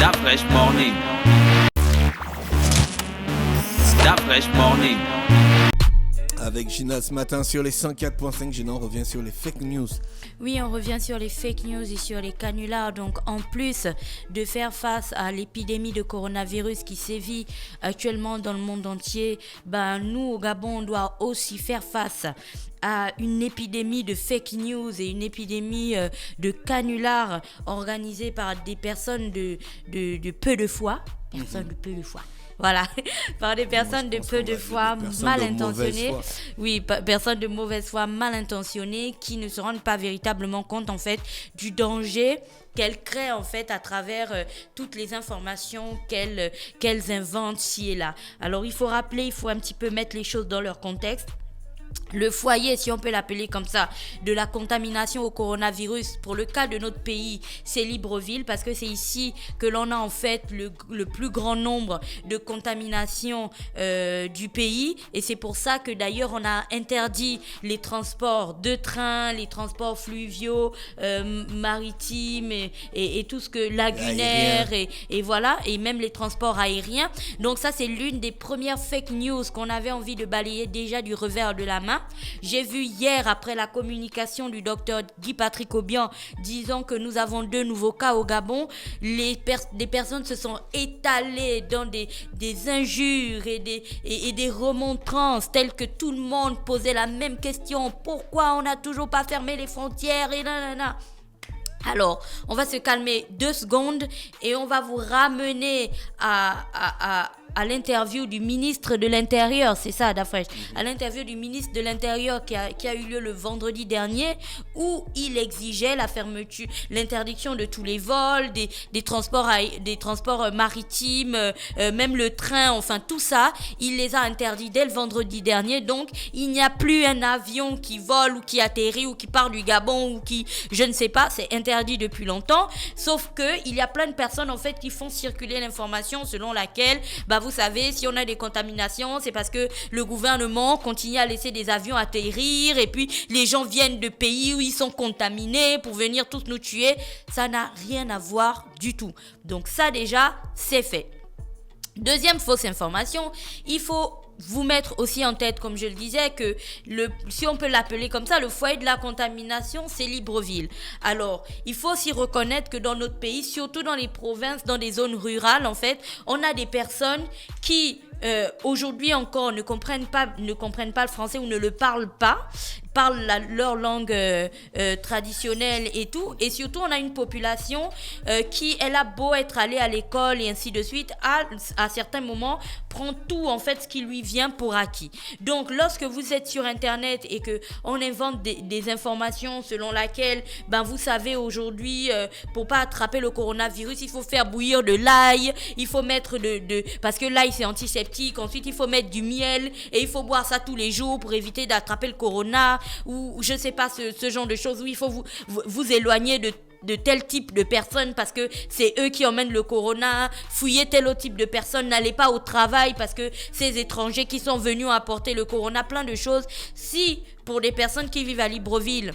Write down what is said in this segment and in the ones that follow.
That fresh morning. That fresh morning. Avec Gina ce matin sur les 104.5, Gina, on revient sur les fake news. Oui, on revient sur les fake news et sur les canulars. Donc, en plus de faire face à l'épidémie de coronavirus qui sévit actuellement dans le monde entier, nous, au Gabon, on doit aussi faire face à une épidémie de fake news et une épidémie de canulars organisée par des personnes de peu de foi. Personnes de peu de foi. Voilà, par des personnes de peu de foi mal intentionnées. Oui, personnes de mauvaise foi mal intentionnées qui ne se rendent pas véritablement compte en fait du danger qu'elles créent en fait à travers toutes les informations qu'elles inventent ci et là. Alors il faut un petit peu mettre les choses dans leur contexte. Le foyer, si on peut l'appeler comme ça, de la contamination au coronavirus, pour le cas de notre pays, c'est Libreville, parce que c'est ici que l'on a en fait le plus grand nombre de contaminations du pays. Et c'est pour ça que d'ailleurs on a interdit les transports de train, les transports fluviaux, maritimes et tout ce que lagunaire et voilà, et même les transports aériens. Donc ça, c'est l'une des premières fake news qu'on avait envie de balayer déjà du revers de la main. J'ai vu hier, après la communication du docteur Guy Patrick Obian disant que nous avons 2 nouveaux cas au Gabon, des personnes se sont étalées dans des injures et des remontrances telles que tout le monde posait la même question. Pourquoi on n'a toujours pas fermé les frontières et nanana. Alors, on va se calmer 2 secondes et on va vous ramener à l'interview du ministre de l'Intérieur, c'est ça, Dafresh, à l'interview du ministre de l'Intérieur qui a eu lieu le vendredi dernier, où il exigeait la fermeture, l'interdiction de tous les vols, des transports maritimes, même le train, enfin tout ça, il les a interdits dès le vendredi dernier. Donc, il n'y a plus un avion qui vole ou qui atterrit ou qui part du Gabon ou qui, je ne sais pas, c'est interdit depuis longtemps. Sauf que il y a plein de personnes en fait qui font circuler l'information selon laquelle, vous savez, si on a des contaminations, c'est parce que le gouvernement continue à laisser des avions atterrir et puis les gens viennent de pays où ils sont contaminés pour venir tous nous tuer. Ça n'a rien à voir du tout. Donc ça déjà, c'est fait. Deuxième fausse information, il faut vous mettre aussi en tête, comme je le disais, que si on peut l'appeler comme ça, le foyer de la contamination, c'est Libreville. Alors, il faut aussi reconnaître que dans notre pays, surtout dans les provinces, dans des zones rurales, en fait, on a des personnes qui, aujourd'hui encore, ne comprennent pas le français ou ne le parlent pas, parlent leur langue traditionnelle et tout. Et surtout, on a une population qui, elle a beau être allée à l'école et ainsi de suite, à certains moments, prend tout, en fait, ce qui lui vient pour acquis. Donc, lorsque vous êtes sur Internet et qu'on invente des informations selon laquelle, vous savez, aujourd'hui, pour pas attraper le coronavirus, il faut faire bouillir de l'ail, il faut mettre parce que l'ail, c'est antiseptique. Ensuite, il faut mettre du miel et il faut boire ça tous les jours pour éviter d'attraper le corona. Ou je sais pas, ce genre de choses où il faut vous éloigner de tel type de personnes parce que c'est eux qui emmènent le corona, fouiller tel autre type de personnes, n'allez pas au travail parce que ces étrangers qui sont venus apporter le corona, plein de choses. Si pour des personnes qui vivent à Libreville,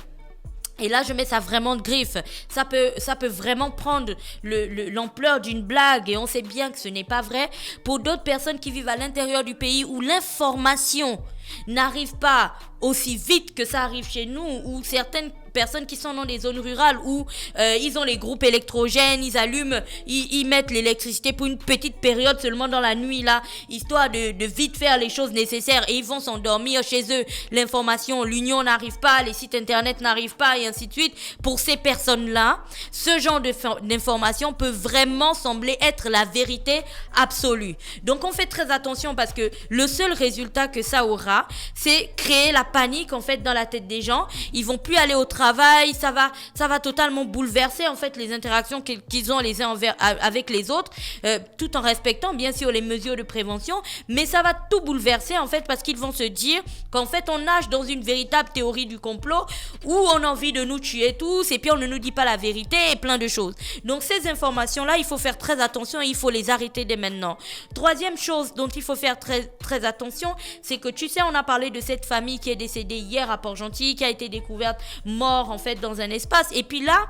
et là, je mets ça vraiment de griffe. Ça peut vraiment prendre l'ampleur d'une blague et on sait bien que ce n'est pas vrai. Pour d'autres personnes qui vivent à l'intérieur du pays où l'information n'arrive pas aussi vite que ça arrive chez nous, ou certaines personnes qui sont dans des zones rurales où ils ont les groupes électrogènes, ils mettent l'électricité pour une petite période seulement dans la nuit là, histoire de vite faire les choses nécessaires et ils vont s'endormir chez eux. L'information, l'union n'arrive pas, les sites internet n'arrivent pas et ainsi de suite. Pour ces personnes-là, ce genre d'information peut vraiment sembler être la vérité absolue. Donc on fait très attention parce que le seul résultat que ça aura, c'est créer la panique en fait dans la tête des gens. Ils vont plus aller au travail, ça va totalement bouleverser en fait les interactions qu'ils ont les uns avec les autres, tout en respectant bien sûr les mesures de prévention, mais ça va tout bouleverser en fait parce qu'ils vont se dire qu'en fait on nage dans une véritable théorie du complot où on a envie de nous tuer tous et puis on ne nous dit pas la vérité et plein de choses. Donc ces informations là, il faut faire très attention et il faut les arrêter dès maintenant. Troisième chose dont il faut faire très, très attention, c'est que tu sais, on a parlé de cette famille qui est décédée hier à Port-Gentil, qui a été découverte mort en fait dans un espace, et puis là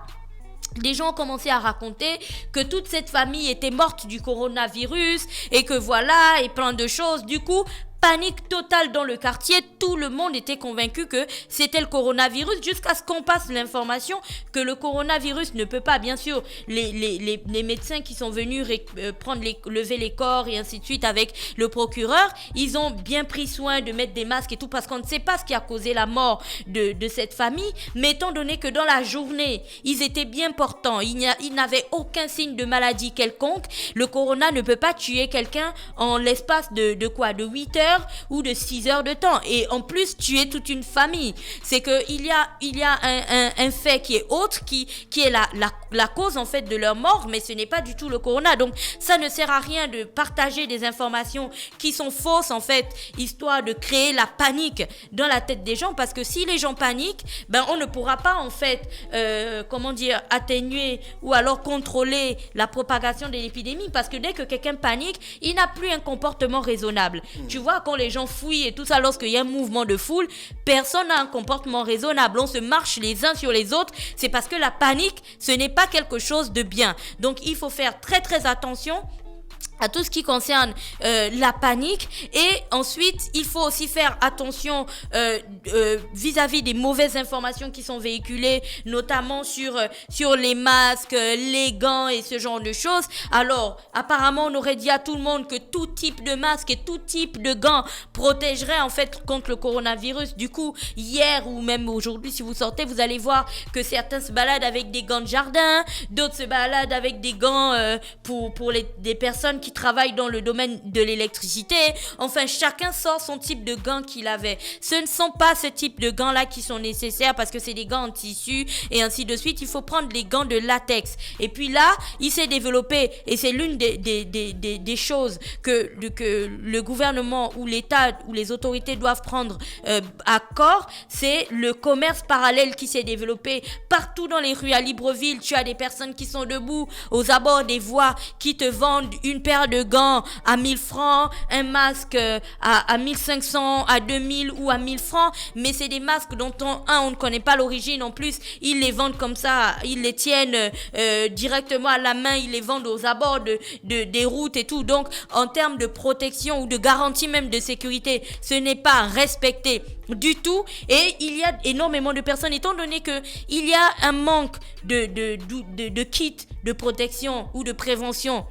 des gens ont commencé à raconter que toute cette famille était morte du coronavirus et que voilà, et plein de choses. Du coup, panique totale dans le quartier, tout le monde était convaincu que c'était le coronavirus jusqu'à ce qu'on passe l'information que le coronavirus ne peut pas, bien sûr, les médecins qui sont venus lever les corps et ainsi de suite avec le procureur, ils ont bien pris soin de mettre des masques et tout parce qu'on ne sait pas ce qui a causé la mort de cette famille, mais étant donné que dans la journée, ils étaient bien portants, ils n'avaient aucun signe de maladie quelconque, le corona ne peut pas tuer quelqu'un en l'espace de 8 heures ou de 6 heures de temps et en plus tuer toute une famille. C'est que il y a un fait qui est autre qui est la cause en fait de leur mort, mais ce n'est pas du tout le corona. Donc ça ne sert à rien de partager des informations qui sont fausses en fait, histoire de créer la panique dans la tête des gens, parce que si les gens paniquent, ben on ne pourra pas en fait atténuer ou alors contrôler la propagation de l'épidémie, parce que dès que quelqu'un panique, il n'a plus un comportement raisonnable. Tu vois, quand les gens fouillent et tout ça, lorsqu'il y a un mouvement de foule, personne n'a un comportement raisonnable. On se marche les uns sur les autres. C'est parce que la panique, ce n'est pas quelque chose de bien. Donc, il faut faire très, très attention à tout ce qui concerne la panique, et ensuite il faut aussi faire attention vis-à-vis des mauvaises informations qui sont véhiculées, notamment sur les masques, les gants et ce genre de choses. Alors apparemment on aurait dit à tout le monde que tout type de masque et tout type de gants protégerait en fait contre le coronavirus. Du coup hier ou même aujourd'hui, si vous sortez, vous allez voir que certains se baladent avec des gants de jardin, d'autres se baladent avec des gants pour des personnes qui travaillent dans le domaine de l'électricité. Enfin, chacun sort son type de gants qu'il avait. Ce ne sont pas ce type de gants-là qui sont nécessaires parce que c'est des gants en tissu et ainsi de suite. Il faut prendre les gants de latex. Et puis là, il s'est développé, et c'est l'une des choses que le gouvernement ou l'État ou les autorités doivent prendre à corps, c'est le commerce parallèle qui s'est développé partout dans les rues à Libreville. Tu as des personnes qui sont debout aux abords des voies qui te vendent une paire de gants à 1000 francs, un masque à 1500, à 2000 ou à 1000 francs, mais c'est des masques dont on ne connaît pas l'origine. En plus, ils les vendent comme ça, ils les tiennent directement à la main, ils les vendent aux abords des routes et tout. Donc, en termes de protection ou de garantie même de sécurité, ce n'est pas respecté du tout. Et il y a énormément de personnes, étant donné que il y a un manque de kits de protection ou de prévention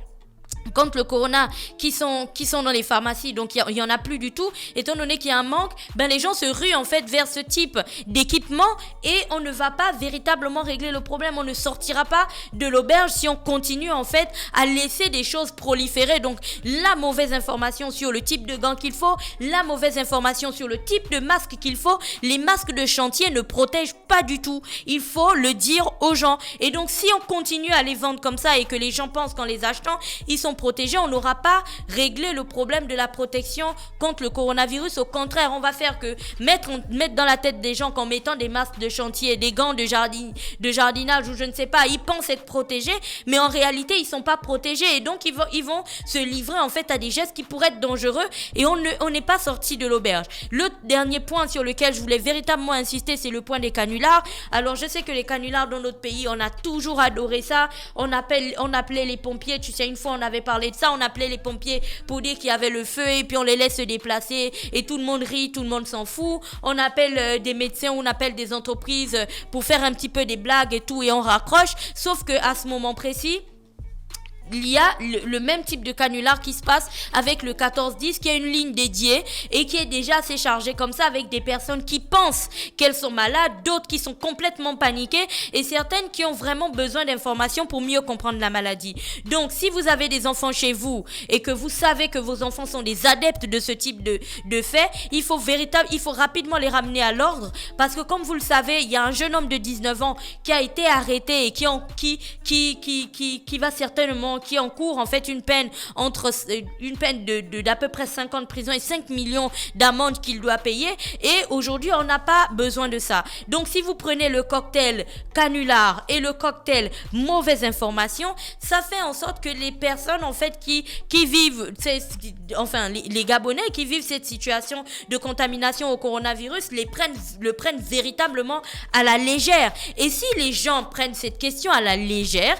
contre le corona qui sont dans les pharmacies, donc il y en a plus du tout. Étant donné qu'il y a un manque, ben les gens se ruent en fait vers ce type d'équipement et on ne va pas véritablement régler le problème. On ne sortira pas de l'auberge si on continue en fait à laisser des choses proliférer. Donc la mauvaise information sur le type de gants qu'il faut, la mauvaise information sur le type de masque qu'il faut, les masques de chantier ne protègent pas du tout. Il faut le dire aux gens. Et donc si on continue à les vendre comme ça et que les gens pensent qu'en les achetant ils sont protégés, on n'aura pas réglé le problème de la protection contre le coronavirus. Au contraire, on va faire que mettre dans la tête des gens qu'en mettant des masques de chantier, des gants de jardinage ou je ne sais pas, ils pensent être protégés, mais en réalité ils sont pas protégés et donc ils vont se livrer en fait à des gestes qui pourraient être dangereux et on n'est pas sorti de l'auberge. Le dernier point sur lequel je voulais véritablement insister, c'est le point des canulars. Alors je sais que les canulars dans notre pays, on a toujours adoré ça. On appelait les pompiers, tu sais, une fois on avait parlé de ça, on appelait les pompiers pour dire qu'il y avait le feu et puis on les laisse se déplacer et tout le monde rit, tout le monde s'en fout. On appelle des médecins, on appelle des entreprises pour faire un petit peu des blagues et tout et on raccroche. Sauf que à ce moment précis, il y a le même type de canular qui se passe avec le 1410 qui a une ligne dédiée et qui est déjà assez chargée comme ça avec des personnes qui pensent qu'elles sont malades, d'autres qui sont complètement paniquées et certaines qui ont vraiment besoin d'informations pour mieux comprendre la maladie. Donc si vous avez des enfants chez vous et que vous savez que vos enfants sont des adeptes de ce type de fait, il faut rapidement les ramener à l'ordre parce que comme vous le savez, il y a un jeune homme de 19 ans qui a été arrêté et qui va certainement actuellement, qui encourt en fait une peine d'à peu près 5 ans de prison et 5 millions d'amende qu'il doit payer. Et aujourd'hui, on n'a pas besoin de ça. Donc, si vous prenez le cocktail canular et le cocktail mauvaise information, ça fait en sorte que les personnes en fait qui vivent, les Gabonais qui vivent cette situation de contamination au coronavirus le prennent véritablement à la légère. Et si les gens prennent cette question à la légère,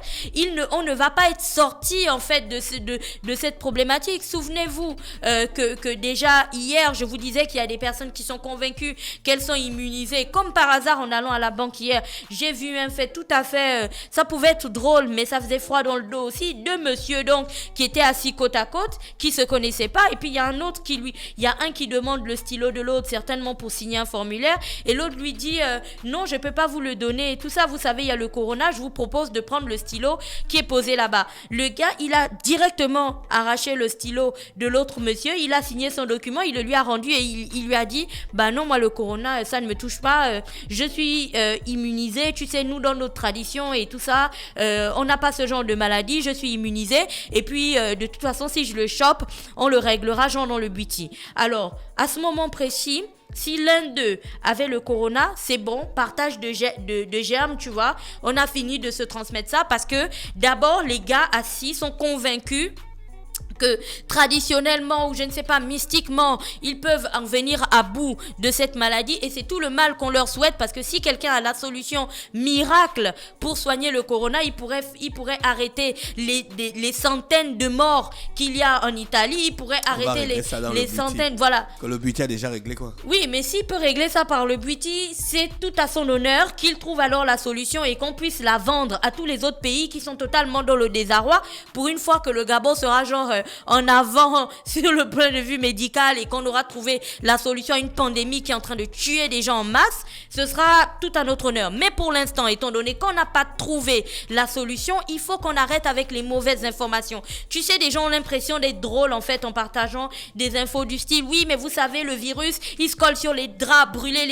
on ne va pas être sorti en fait de cette problématique. Souvenez-vous que déjà hier, je vous disais qu'il y a des personnes qui sont convaincues qu'elles sont immunisées. Comme par hasard, en allant à la banque hier, j'ai vu un fait tout à fait, ça pouvait être drôle, mais ça faisait froid dans le dos aussi, deux monsieur donc qui étaient assis côte à côte, qui se connaissaient pas, et puis il y a un autre il y a un qui demande le stylo de l'autre, certainement pour signer un formulaire, et l'autre lui dit non, je peux pas vous le donner, et tout ça, vous savez, il y a le corona, je vous propose de prendre le stylo qui est posé là-bas. Le gars, il a directement arraché le stylo de l'autre monsieur, il a signé son document, il le lui a rendu et il lui a dit bah non, moi le corona, ça ne me touche pas, je suis immunisé, tu sais, nous dans notre tradition et tout ça, on n'a pas ce genre de maladie, je suis immunisé, et puis de toute façon, si je le chope, on le réglera genre dans le buty. Alors, à ce moment précis, si l'un d'eux avait le corona, c'est bon, partage de germes, tu vois, on a fini de se transmettre ça, parce que d'abord, les gars assis sont convaincus que traditionnellement ou je ne sais pas mystiquement ils peuvent en venir à bout de cette maladie, et c'est tout le mal qu'on leur souhaite, parce que si quelqu'un a la solution miracle pour soigner le corona, il pourrait arrêter les centaines de morts qu'il y a en Italie, il pourrait arrêter les centaines, voilà. Que le buty a déjà réglé quoi. Oui, mais s'il peut régler ça par le buty, c'est tout à son honneur qu'il trouve alors la solution et qu'on puisse la vendre à tous les autres pays qui sont totalement dans le désarroi, pour une fois que le Gabon sera genre en avant sur le point de vue médical et qu'on aura trouvé la solution à une pandémie qui est en train de tuer des gens en masse, ce sera tout à notre honneur. Mais pour l'instant, étant donné qu'on n'a pas trouvé la solution, il faut qu'on arrête avec les mauvaises informations. Tu sais, des gens ont l'impression d'être drôles en fait en partageant des infos du style oui, mais vous savez, le virus, il se colle sur les draps, brûler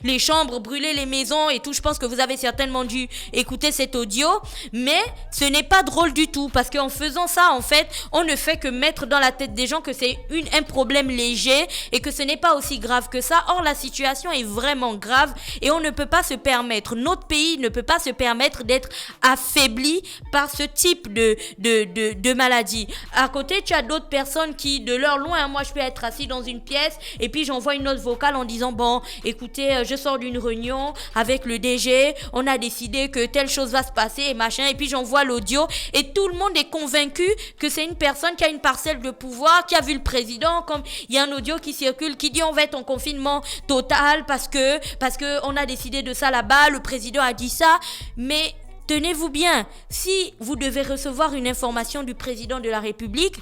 les chambres, brûler les maisons et tout. Je pense que vous avez certainement dû écouter cet audio, mais ce n'est pas drôle du tout, parce qu'en faisant ça, en fait, on ne fait que mettre dans la tête des gens que c'est un problème léger et que ce n'est pas aussi grave que ça. Or, la situation est vraiment grave et on ne peut pas se permettre, notre pays ne peut pas se permettre d'être affaibli par ce type de maladie. À côté, tu as d'autres personnes qui, de leur loin, moi je peux être assis dans une pièce et puis j'envoie une note vocale en disant bon, écoutez, je sors d'une réunion avec le DG, on a décidé que telle chose va se passer et machin, et puis j'envoie l'audio et tout le monde est convaincu que c'est une personne qui a une parcelle de pouvoir, qui a vu le président, comme il y a un audio qui circule qui dit on va être en confinement total parce que on a décidé de ça là-bas, le président a dit ça. Mais tenez-vous bien, si vous devez recevoir une information du président de la République,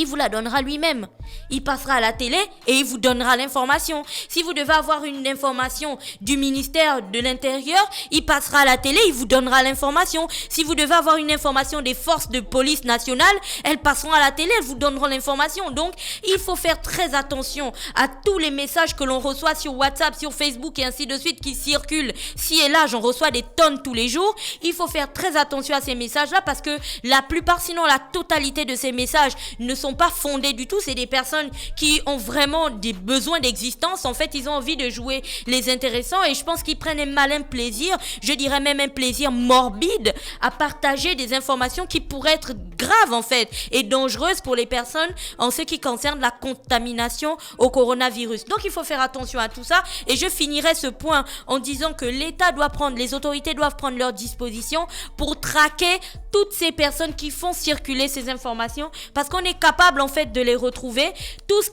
il vous la donnera lui-même. Il passera à la télé et il vous donnera l'information. Si vous devez avoir une information du ministère de l'Intérieur, il passera à la télé, il vous donnera l'information. Si vous devez avoir une information des forces de police nationales, elles passeront à la télé, elles vous donneront l'information. Donc, il faut faire très attention à tous les messages que l'on reçoit sur WhatsApp, sur Facebook et ainsi de suite qui circulent. Si et là, j'en reçois des tonnes tous les jours. Il faut faire très attention à ces messages-là, parce que la plupart, sinon la totalité de ces messages ne sont pas fondés du tout. C'est des personnes qui ont vraiment des besoins d'existence. En fait, ils ont envie de jouer les intéressants et je pense qu'ils prennent un malin plaisir, je dirais même un plaisir morbide, à partager des informations qui pourraient être graves en fait et dangereuses pour les personnes en ce qui concerne la contamination au coronavirus. Donc il faut faire attention à tout ça, et je finirai ce point en disant que les autorités doivent prendre leurs dispositions pour traquer toutes ces personnes qui font circuler ces informations, parce qu'on est capable en fait de les retrouver. Tout ce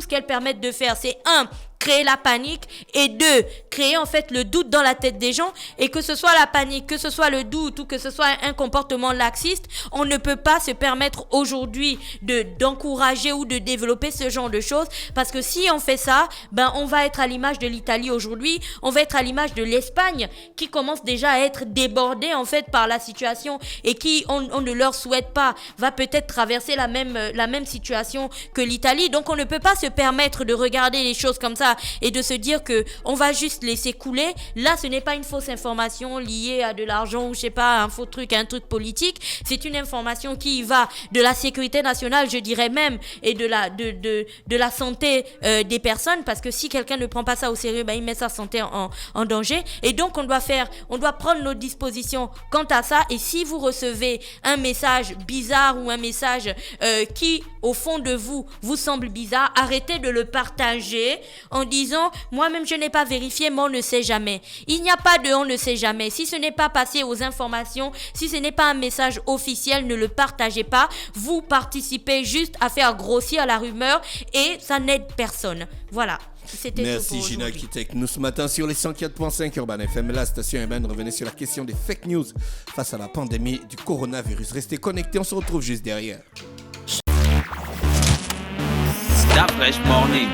qu'elles permettent de faire, c'est créer la panique, et 2, créer en fait le doute dans la tête des gens, et que ce soit la panique, que ce soit le doute ou que ce soit un comportement laxiste, on ne peut pas se permettre aujourd'hui d'encourager ou de développer ce genre de choses, parce que si on fait ça, on va être à l'image de l'Italie aujourd'hui, on va être à l'image de l'Espagne qui commence déjà à être débordée en fait par la situation et qui, on ne leur souhaite pas, va peut-être traverser la même situation que l'Italie. Donc on ne peut pas se permettre de regarder les choses comme ça ça et de se dire que on va juste laisser couler, là ce n'est pas une fausse information liée à de l'argent ou je sais pas, un faux truc, un truc politique. C'est une information qui va de la sécurité nationale, je dirais même, et de la santé des personnes, parce que si quelqu'un ne prend pas ça au sérieux, il met sa santé en danger. Et donc on doit prendre nos dispositions quant à ça. Et si vous recevez un message bizarre ou un message qui au fond de vous semble bizarre, arrêtez de le partager en disant moi-même je n'ai pas vérifié, mais on ne sait jamais. Il n'y a pas de on ne sait jamais. Si ce n'est pas passé aux informations, si ce n'est pas un message officiel, ne le partagez pas. Vous participez juste à faire grossir la rumeur et ça n'aide personne. Voilà. Merci Gina Architecte. Nous ce matin sur les 104.5 Urban FM, la station urbaine revenait sur la question des fake news face à la pandémie du coronavirus. Restez connectés, on se retrouve juste derrière. Stop Fresh Morning.